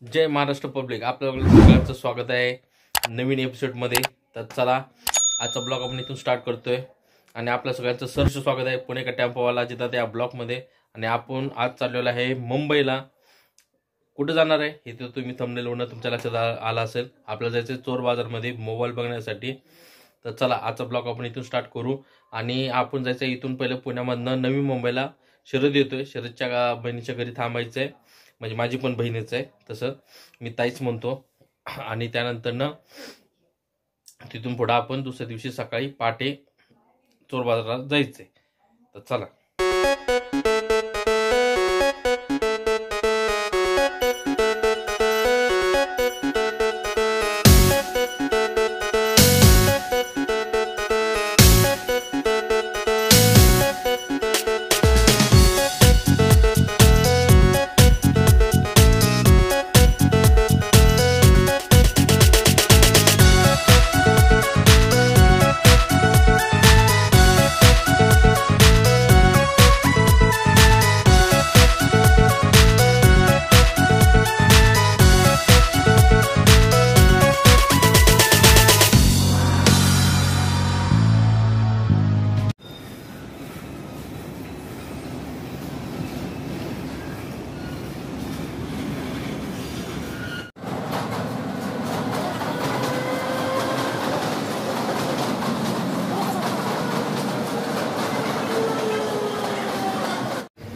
जय Maharashtra public, आपल्याला सगळ्यांचं स्वागत आहे नवीन एपिसोडमध्ये। तर चला आजचा ब्लॉग आपण इथून स्टार्ट करतोय आणि आपल्या सगळ्यांचं सहर्ष स्वागत आहे पुणे का टेम्पोवाला जिथं या ब्लॉगमध्ये। आणि आपण आज चाललेलो आहे मुंबईला। कुठे जाणार आहे हे तर तुम्ही थंबनेलवरून तुमच्या लक्षात आला असेल। आपल्याला जायचं चोर बाजारमध्ये मोबाईल बघण्यासाठी। तर चला आजचा ब्लॉग आपण इथून स्टार्ट करू आणि आपण जायचं इथून पहिले पुण्यामधनं नवी मुंबईला शरद येतोय। शरदच्या बहिणीच्या घरी थांबायचं आहे, म्हणजे माझी पण बहीणच आहे, तसं मी ताईच म्हणतो। आणि त्यानंतर तिथून पुढे आपण दुसऱ्या दिवशी सकाळी पहाटे चोर बाजारात जायचंय। तर चला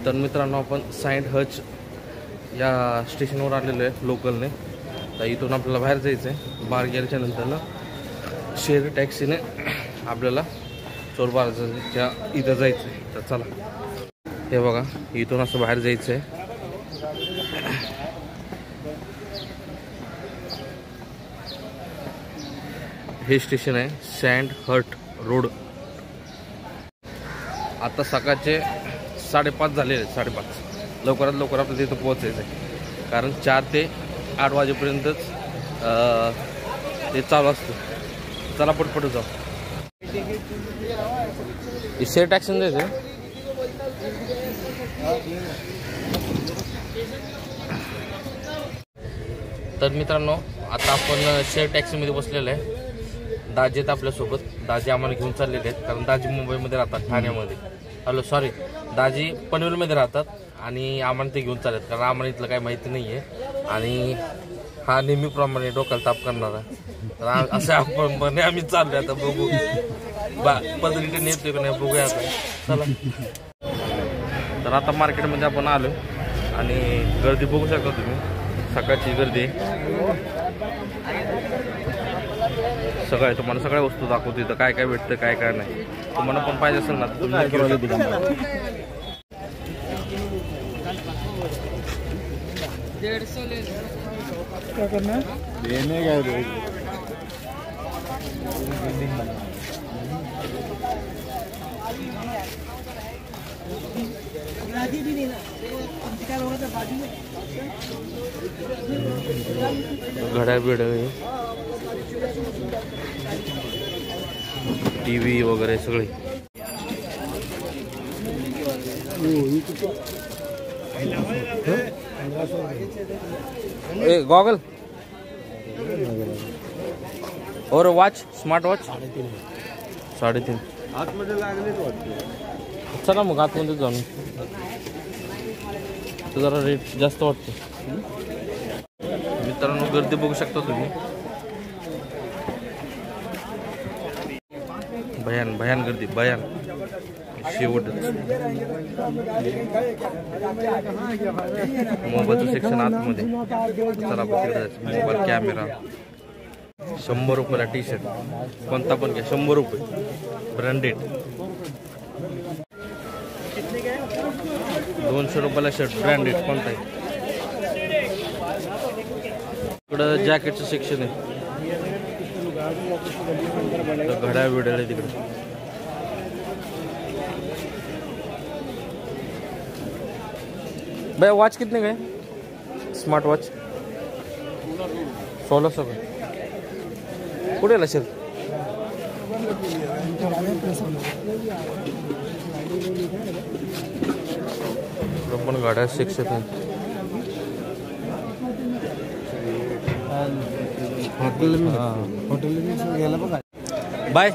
तर मित्रांनो आपण सेंट हच या स्टेशनवर आलेलो आहे लोकलने। तर इथून आपल्याला बाहेर जायचं आहे। बाहेर गेल्याच्या नंतर शेअर टॅक्सीने आपल्याला चोर बाजारच्या इथं जायचं आहे। तर चला हे बघा इथून असं बाहेर जायचं आहे। हे स्टेशन आहे सेंट हट रोड। आता सकाळचे 5:30 झालेले आहेत, 5:30। लवकरात लवकर आपल्याला तिथं पोहोचायचं आहे, कारण 4 ते 8 वाजेपर्यंतच ते चालू असतं। चला पटपट जाऊ। शेअर टॅक्सी द्यायचं। तर मित्रांनो आता आपण शेअर टॅक्सीमध्ये बसलेलो आहे। दाजी आहेत आपल्यासोबत। दाजी आम्हाला घेऊन चाललेले आहेत, कारण दाजी मुंबईमध्ये राहतात, ठाण्यामध्ये। सॉरी, दाजी पनवेलमध्ये राहतात आणि आम्हाला ते घेऊन चालत, कारण आम्हाला इथलं काही माहिती नाही आहे। आणि हा नेहमीप्रमाणे डोक्याला ताप करणारा। तर असं आपण आम्ही चाललोय, आता बघू पदरीने नेतोय का नाही बघूया आता। चला तर आता मार्केटमध्ये आपण आलो आणि गर्दी बघू शकता तुम्ही, सकाळची गर्दी। सगळं तुम्हाला सगळ्या वस्तू दाखवतो इथं काय काय भेटतं काय काय नाही। तुम्हाला पण पाहिजे असेल ना क्या करना है? देने का घड्याळ बिड्याळ टीव्ही वगैरे सगळे। गॉगल और वॉच, स्मार्ट वॉच 3.5। आतमध्ये लागले चला मग आतमध्ये जाऊन, जरा रेट जास्त वाटतो। मित्रांनो गर्दी बघू शकता तुम्ही, भयान गर्दी, भयान शेवटच। मोबाईलचं सेक्शन आतमध्ये। चला तिकडे जायचं। मोबाईल, कॅमेरा 100 रुपयाला टी शर्ट, कोणता पण घ्या 100 रुपये, ब्रँडेड। 200 रुपयाला शर्ट, ब्रँडेड कोणता आहे। इकडं जॅकेटचं सेक्शन आहे, घड्याळ बिड्याळ आहे तिकडे। भैया वॉच कितने का है? स्मार्ट वॉच 1600 का। कुठे सर? पण गाड्या 600 होटल में गेला बघा बाय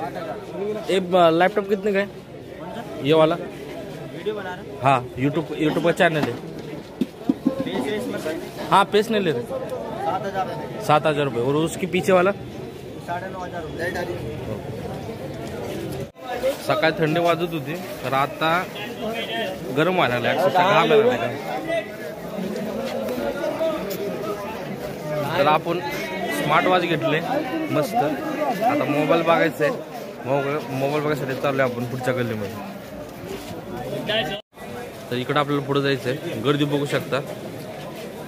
ये लैपटॉप कितने का है ये वाला वीडियो बना रहा हाँ यूट्यूब का चैनल है हाँ पैसे नहीं ले रहे 7,000 रुपये और उसके पीछे वाला 9,500 सकाळी थंडी वाजत होती तर आता गरम व्हायला लागले अक्षरशः घाम यायला लागला. तर आपण स्मार्ट वॉच घेतले मस्त. आता मोबाईल बघायचा आहे. मोबाईल बघायसाठी चाललोय आपण पुढच्या गल्लीमध्ये. तर इकडं आपल्याला पुढे जायचं आहे. गर्दी बघू शकता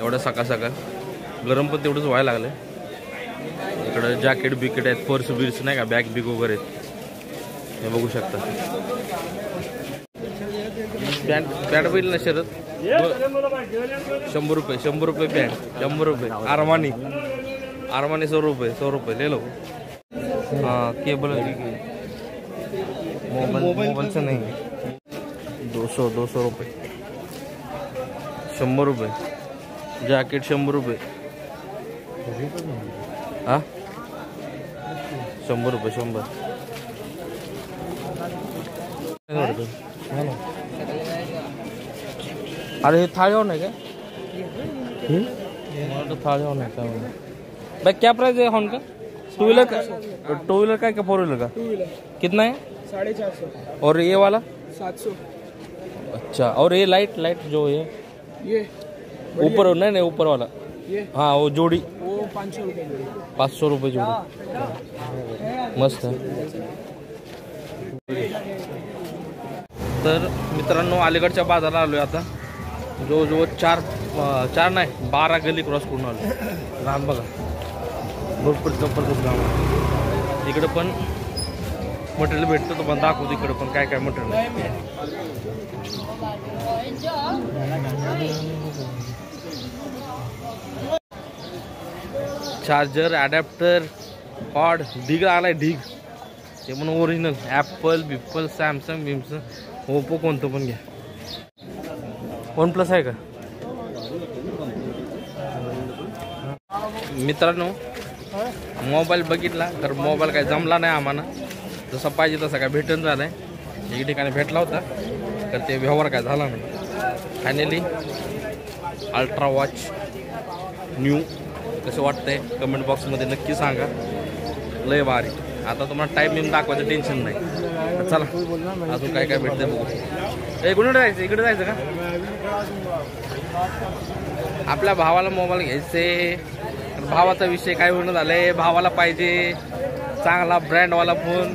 एवढ्या सकाळ सकाळ. गरम पण तेवढंच व्हायला लागलं. इकडं जॅकेट बिकेट आहेत पर्स बिर्स नाही का बॅग बिग वगैरे हे बघू शकता. पॅन्ट बैल ना शरद 100 रुपये 100 रुपये पॅन्ट 100 रुपये. आरमानी 100 रुपये ले लो. हाँ केबल मोबाईल से नहीं 200 रुपये 100 रुपये. जॅकेट 100 रुपये. हाँ 100 रुपये 100. अरे हे थाळीवर नाही का थाळीवर नाही का भाई क्या प्राइस है हॉर्न का? टू व्हीलर का क्या फोर व्हीलर का? कितना है? 450 और ये वाला 700. अच्छा. और ये लाइट जो है ये ऊपर नहीं ऊपर वाला ये हाँ वो जोड़ी वो 500 रुपये. 500 रुपये जोड़ी. मस्त आहे. तर मित्रांनो अलीकडच्या बाजाराला आलोय आता. जवळजवळ 4 नाही 12 गल्ली क्रॉस करून आलो. राम बघा भरपूर जबरदस्त राम. इकडे पण मटेरियल भेटतं तुम्हाला दाखवतो. इकडे पण काय काय मटेरियल. चार्जर ॲडॅप्टर कॉर्ड ढीग आलाय ढीग. ते पण ओरिजिनल ॲपल बिप्पल सॅमसंग बिमसंग ओप्पो कोणतं पण घ्या. OnePlus आहे का मित्रांनो? मोबाईल बघितला तर मोबाईल काय जमला नाही आम्हाला. जसं पाहिजे तसं काय भेटून झालाय. एक ठिकाणी भेटला होता तर ते व्यवहार काय झाला नाही. फायनली अल्ट्रा वॉच न्यू कसं वाटतंय कमेंट बॉक्समध्ये नक्की सांगा. लय भारी. आता तुम्हाला टाईम बिम दाखवायचं टेन्शन नाही. चला अजून काय काय भेटतंय बघू. कुठे जायचं? इकडे जायचं का? आपल्या भावाला मोबाईल घ्यायचे. भावाचा विषय काय होणं झालंय. भावाला पाहिजे चांगला ब्रँडवाला फोन.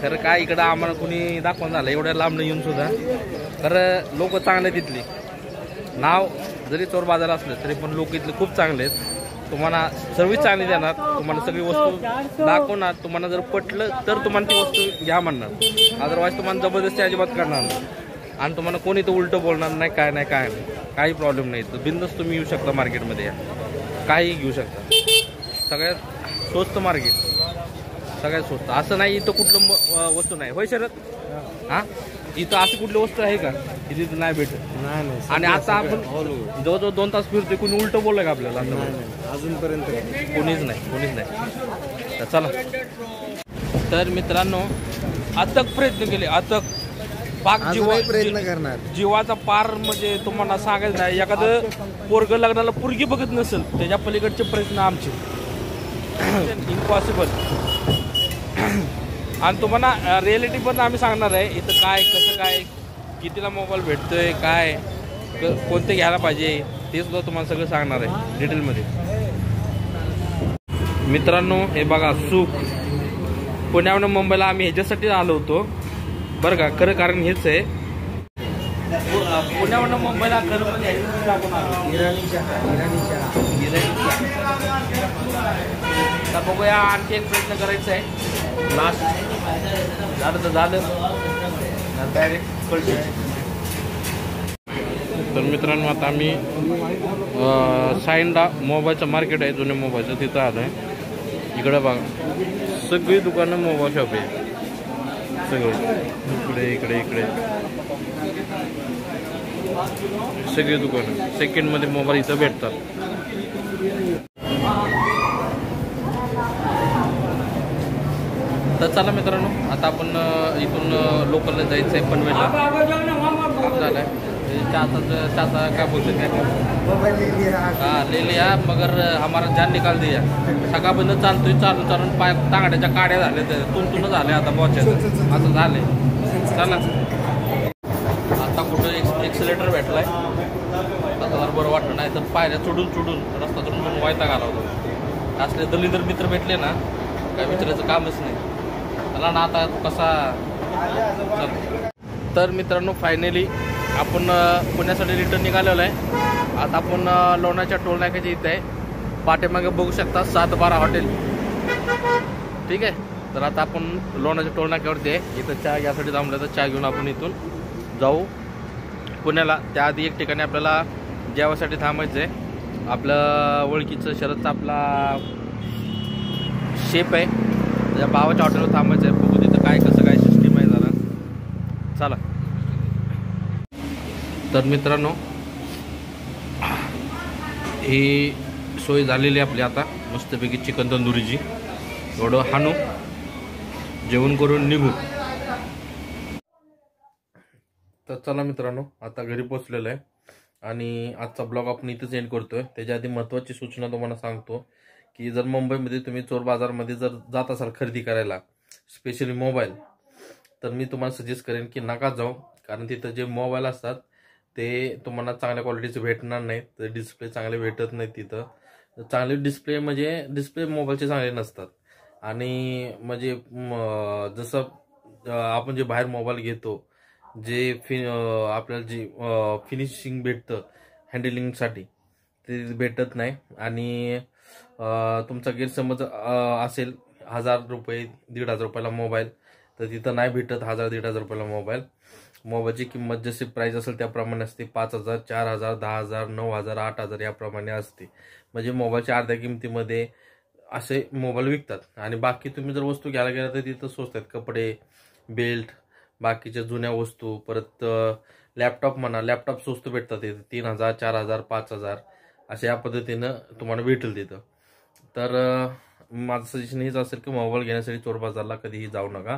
खरं काय इकडं आम्हाला कुणी दाखवून झालं एवढ्या लांब येऊन सुद्धा. खरं लोक चांगले तिथली. नाव जरी चोर बाजार असलं तरी पण लोक इथले खूप चांगले आहेत. तुम्हाला सर्व्हिस चांगली देणार. तुम्हाला सगळी वस्तू दाखवणार. तुम्हाला जर पटलं तर तुम्हाला ती वस्तू घ्या म्हणणार. अदरवाईज तुम्हाला जबरदस्ती अजिबात करणार नाही. आणि तुम्हाला कोणी तर उलटं बोलणार नाही काय नाही. काही प्रॉब्लेम नाही. तर बिंदास तुम्ही येऊ शकता मार्केटमध्ये. काही घेऊ शकता. सगळ्यात स्वस्त मार्केट. सगळ्यात स्वस्त. असं नाही इथं कुठलं वस्तू नाही होय शरद? हां इथं अशी कुठली वस्तू आहे का की तिथं नाही भेटत? नाही. आणि आता आपण जवळजवळ 2 तास फिरतोय. कुणी उलटं बोललं का आपल्याला? अजूनपर्यंत कोणीच नाही. तर चला. तर मित्रांनो अथक प्रयत्न केले. अथक पाक प्रयत्न करणार. जीवाचा पार म्हणजे तुम्हाला सांगायचं नाही. एखादं पोरग लग्नाला पोरगी बघत नसेल त्याच्या पलीकडचे प्रयत्न आमचे इम्पॉसिबल. आणि तुम्हाला रिॲलिटी पण आम्ही सांगणार आहे. इथं काय कसं काय कितीला मोबाईल भेटतोय काय कोणते घ्यायला पाहिजे ते सुद्धा तुम्हाला सगळं सांगणार आहे डिटेलमध्ये. मित्रांनो हे बघा सुख. पुण्यावरून मुंबईला आम्ही ह्याच्यासाठी आलो होतो बरं का. खरं कारण हेच आहे. पुण्यावरून मुंबईला खरं म्हणजे तर बघूया. आणखी एक प्रयत्न करायचा आहे. लास्ट झालं तर झालं डायरेक्ट कळते. तर मित्रांनो आता आम्ही साईनला मोबाईलचं मार्केट आहे जुन्या मोबाईलचं तिथं आलो आहे. इकडं बघा सगळी दुकानं मोबाईल शॉप आहे. सगळे इकडे सगळी दुकानं सेकंडमध्ये मोबाईल इथं भेटतात. तर चला मित्रांनो, आता आपण इथून लोकलला जायचं आहे पनवेलला. काम झालं आहे चाचा काय बोलते हाँ ले लिया मगर हमारा जान निकाल दिया. सकाळपर्यंत चालतोय चालून पाय तांगड्याच्या काड्या झाल्या तुंतून झाले आता पोचायचं असं झालंय. चला आता कुठं एक्सिलेटर भेटलाय आता जर बरं वाटलं, नाही तर पायऱ्या चढून रस्ता चढून वायता घाला होता. असले दलिंदर मित्र भेटले ना काय विचारायचं कामच नाही. चला ना आता कसा. तर मित्रांनो फायनली आपण पुण्यासाठी रिटर्न निघालेलो आहे. आता आपण लोणाच्या टोल नाक्याच्या इथे आहे. पाठीमागे बघू शकता 712 हॉटेल. ठीक आहे, तर आता आपण लोणाच्या टोल नाक्यावरती आहे. इथं चहा यासाठी थांबलं तर चहा घेऊन आपण इथून जाऊ पुण्याला. त्याआधी एक ठिकाणी आपल्याला जेवासाठी थांबायचं आहे. आपलं ओळखीचं शरदचा आपला शेफ आहे, त्या भावाच्या हॉटेलवर थांबायचं आहे. बघू तिथं काय कसं काय सिस्टीम आहे जरा. चला. तर मित्रांनो ही सोय झालेली आपली आता मस्तपैकी चिकन तंदुरीची. एवढं हाणू जेवण करून निघू. तर चला मित्रांनो, आता घरी पोचलेलं आहे आणि आजचा ब्लॉग आपण इथेच एंड करतोय. त्याच्या आधी महत्त्वाची सूचना तुम्हाला सांगतो की जर मुंबईमध्ये तुम्ही चोर बाजारमध्ये जर जात असाल खरेदी करायला, स्पेशली मोबाईल, तर मी तुम्हाला सजेस्ट करेन की नका जाऊ. कारण तिथं जे मोबाईल असतात ते तुम्हाला चांगल्या क्वालिटीचे भेटणार नाहीत. तर डिस्प्ले चांगले भेटत नाहीत तिथं. चांगले डिस्प्ले मोबाईलचे चांगले नसतात. आणि म्हणजे जसं आपण जे बाहेर मोबाईल घेतो जे आपल्याला जे फिनिशिंग भेटतं हँडलिंगसाठी ते भेटत नाही. आणि तुमचा गैरसमज असेल 1000 रुपये 1500 रुपयाला मोबाईल, तर तिथं नाही भेटत 1000-1500 रुपयाला मोबाईल. मोबाईलची किंमत जशी प्राईस असेल त्याप्रमाणे असते. 5000, 4000, 10000, 9000, 8000 याप्रमाणे असते. म्हणजे मोबाईलच्या अर्ध्या किमतीमध्ये असे मोबाईल विकतात. आणि बाकी तुम्ही जर वस्तू घ्यायला गेला तर तिथं स्वस्त आहेत. कपडे, बेल्ट, बाकीच्या जुन्या वस्तू, परत लॅपटॉप म्हणा, लॅपटॉप स्वस्त भेटतात तिथं. 3000, 4000, 5000 अशा या पद्धतीनं तुम्हाला भेटेल तिथं. तर माझं सजेशन हेच असेल की मोबाईल घेण्यासाठी चोर बाजारला कधीही जाऊ नका.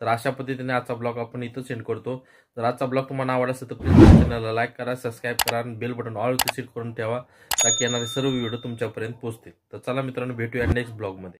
तर अशा पद्धतीने आजचा ब्लॉग आपण इथं सेंड करतो. जर आजचा ब्लॉग तुम्हाला आवडला असेल तर प्लीज चॅनलला लाईक करा, सबस्क्राईब करा आणि बेल बटन ऑलवरती सेट करून ठेवा, ताकी येणारे सर्व व्हिडिओ तुमच्यापर्यंत पोहोचतील. तर चला मित्रांनो, भेटूया नेक्स्ट ब्लॉगमध्ये.